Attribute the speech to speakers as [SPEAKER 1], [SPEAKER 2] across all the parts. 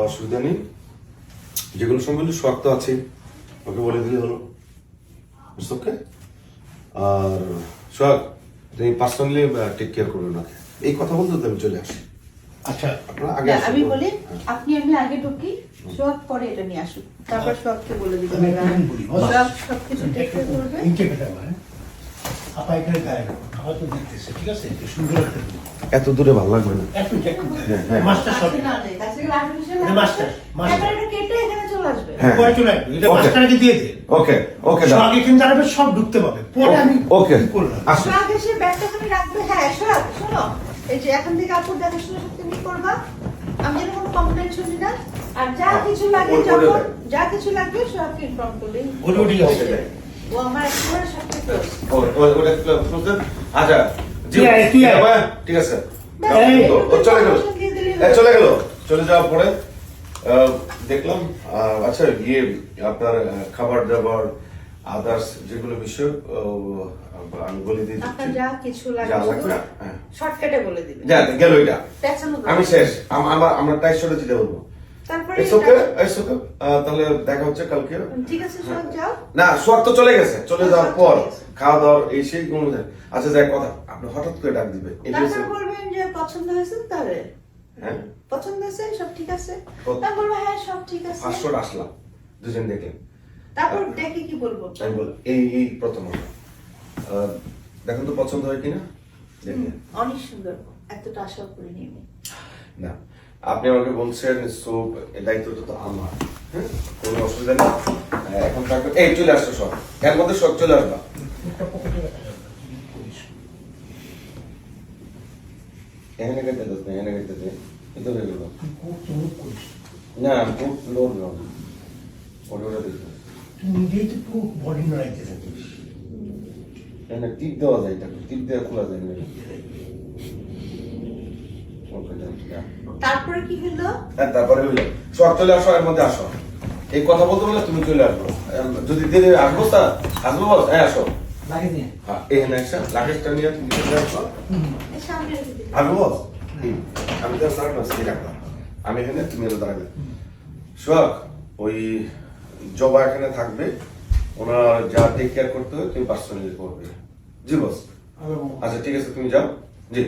[SPEAKER 1] অসুবিধা নেই, যেগুলো সবগুলো শক্ত আছে ওকে বলে দিলে হলো। ওকে, আর সোহাগ তুমি পার্সোনালি টেক কেয়ার করবে ওনাকে, এই কথা বলতে তো আমি চলে আসি।
[SPEAKER 2] আচ্ছা
[SPEAKER 1] আপনারা আগে আসুন।
[SPEAKER 3] আমি বলি আমি আগে ঢুকি, সোহাগ পরে এটা নিয়ে আসুন, তারপর সোহাগকে বলে দিবেন। সোহাগ সবকিছু টেক কেয়ার করবে।
[SPEAKER 2] আপা এখানে গায়ে খাওয়া তো দেখতেছে, ঠিক আছে? একটু সুন্দর একটা দিন।
[SPEAKER 1] এত দূরে ভালো লাগবে না।
[SPEAKER 2] একটু
[SPEAKER 1] হ্যাঁ।
[SPEAKER 2] মাস্টার সব
[SPEAKER 3] কাছে না নেই, কাছে গেলে আর্টিফিশিয়াল
[SPEAKER 2] এটা মাস্টার, মাস্টার।
[SPEAKER 3] তারপর এটা কেটে এখানে চলে আসবে।
[SPEAKER 1] হ্যাঁ।
[SPEAKER 2] পরে চলে আসবে, এটা
[SPEAKER 1] Okay.
[SPEAKER 2] মাস্টারকে দিয়ে দে।
[SPEAKER 1] ওকে ওকে
[SPEAKER 2] সব আগে কিন্তু দাঁড়াবে, সব ঢুকতে পাবে, পরে আমি
[SPEAKER 1] ওকে
[SPEAKER 2] কি করলাম?
[SPEAKER 1] আসুন।
[SPEAKER 3] সোহাগ এসে ব্যাগটা ওখানে রাখবে। হ্যাঁ সোহাগ শোনো, এই যে এখন থেকে আপুর দেখাশোনা সব তুমি করবা, আমি যেন কোনো কমপ্লেন শুনি না। আর যা কিছু লাগে যখন যা কিছু লাগবে সোহাগকে ইনফর্ম করলেই।
[SPEAKER 2] ওটি আছে।
[SPEAKER 3] ও আমার একেবারে সাথে ক্লোজ।
[SPEAKER 1] আচ্ছা জি,
[SPEAKER 2] তুই আয়।
[SPEAKER 1] ঠিক আছে।
[SPEAKER 2] এই,
[SPEAKER 1] ও চলে গেল, চলে গেল। চলে যাওয়ার পরে দেখলাম আচ্ছা ইয়ে আপনার খাবার দাবার আদার্স যেগুলো বিষয় আমি বলে দিয়ে
[SPEAKER 3] আপনার যা কিছু
[SPEAKER 1] যা
[SPEAKER 3] লাগে
[SPEAKER 1] লাগবে হ্যাঁ
[SPEAKER 3] শর্টকাটে বলে দিবেন।
[SPEAKER 1] যা গেল এটা,
[SPEAKER 3] পেছানো
[SPEAKER 1] আমি শেষ। আমরা টাইস সরে দিতে বলবো।
[SPEAKER 3] তারপরে
[SPEAKER 1] ইটস ওকে, ইটস ওকে। তাহলে দেখা হচ্ছে কালকে।
[SPEAKER 3] ঠিক আছে সোহাগ যাও।
[SPEAKER 1] না সোয়াক তো চলে গেছে, চলে যাওয়ার
[SPEAKER 3] সোহাগ
[SPEAKER 1] পর
[SPEAKER 3] চলে গেছে।
[SPEAKER 1] খাওয়া দাওয়ার এই সেই কোনো আচ্ছা যাই কথা, আপনি হঠাৎ করে ডাক দিবে এটা হচ্ছে
[SPEAKER 3] তারপর বলবেন যে পছন্দ হয়েছে, তাহলে
[SPEAKER 1] হ্যাঁ
[SPEAKER 3] পছন্দ হয়েছে সব ঠিক আছে,
[SPEAKER 1] কত?
[SPEAKER 3] তারপর বলবো হ্যাঁ সব ঠিক আছে।
[SPEAKER 1] 500 আসলাম দুজন দেখলেন।
[SPEAKER 3] তারপর দেখে কি বলবো?
[SPEAKER 1] আমি বল এই প্রথম দেখুন তো পছন্দ হয় কিনা দেখেন।
[SPEAKER 3] অনেক সুন্দর, এতটা আশা করিনি আমি।
[SPEAKER 1] না আপনি আমাকে বলছেন সো এই দায়িত্বটা তো আমার, হ্যাঁ কোনো অসুবিধা নেই। এখন থাকবে এই চলে আসছো সব, এর মধ্যে সব চলে আসবা।
[SPEAKER 2] একটা পকেটে রাখা যাবে, কি করিস?
[SPEAKER 1] এখানে কেটে দোস না, এখানে কেটে দে এটা হয়ে গেল।
[SPEAKER 2] তুই খুব চমক করিস।
[SPEAKER 1] না খুব লোড না ওটা দেখো,
[SPEAKER 2] তুই নিজেই তো পুরো বডি নড়াইতে থাকিস।
[SPEAKER 1] এখানে টিপ দেওয়া যায়, এটা টিপ দেওয়া খোলা যায় না। ওকে যা।
[SPEAKER 3] তারপরে কি হলো?
[SPEAKER 1] হ্যাঁ তারপরে হইলো সব চলে আসো, এর মধ্যে আসো। এই কথা বলতে বলে তুমি চলে আসবো, যদি দেরি আসবো তা আসবো বস। হ্যাঁ আসো।
[SPEAKER 2] লাগে নিয়ে।
[SPEAKER 1] হ্যাঁ এখানে একটা লাগেজটা নিয়ে তুমি চলে আসো।
[SPEAKER 3] এই সামনে রেখে দিবি।
[SPEAKER 1] আসবো বস। আমি তো দাঁড়ানো সেই রাখলাম, আমি এখানে তুমি দাঁড়াবে। সোহাগ ওই জবা এখানে থাকবে, ওনার যা টেক কেয়ার করতে হবে তুমি পার্সোনালি করবে। জি বস। আচ্ছা ঠিক আছে তুমি যাও। জি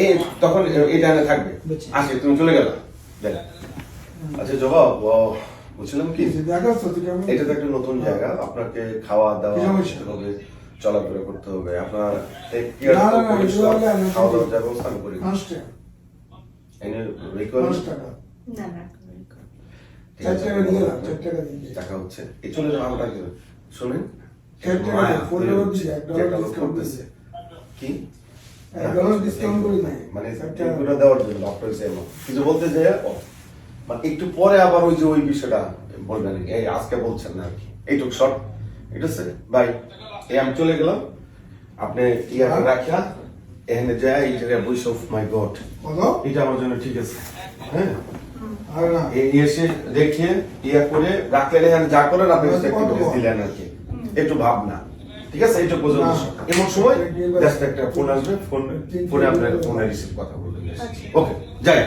[SPEAKER 1] এই তখন এটা এখানে থাকবে। আসে তুমি চলে গেল দেখ। আচ্ছা জবা বলছিলাম কি এটা তো একটা নতুন জায়গা, আপনাকে খাওয়া দাওয়া করতে হবে, চলাফেরা করতে হবে, আপনার টেক কেয়ার খাওয়া দাওয়ার ব্যবস্থা আমি করি। এনে রিকোয়ারমেন্ট
[SPEAKER 3] না না
[SPEAKER 1] ঠিক আছে, টাকা হচ্ছে এই চলে যাও। আমরা শোনেন করতেছে কি মানে দেওয়ার জন্য ডক্টর কিছু বলতে চাই, মানে একটু পরে আবার ওই যে ওই বিষয়টা বলবেন, এই আজকে বলছেন না আর কি। এইটুক শর্ট এটা আছে বাই। এই আমি চলে গেলাম, আপনি ইয়ার রাখিয়া এখানে যায় এই জায়গায় বই অফ মাই গড এটা আমার জন্য ঠিক আছে। হ্যাঁ এই এসে দেখিয়ে ইয়া করে রাখলেন, এখানে যা করেন আপনি একটু দিলেন আর কি, একটু ভাবনা। ঠিক আছে এইটুক পর্যন্ত। এমন সময় জাস্ট একটা ফোন আসবে, ফোনে আপনার ফোনে রিসিভ কথা বলবেন। ওকে যাই।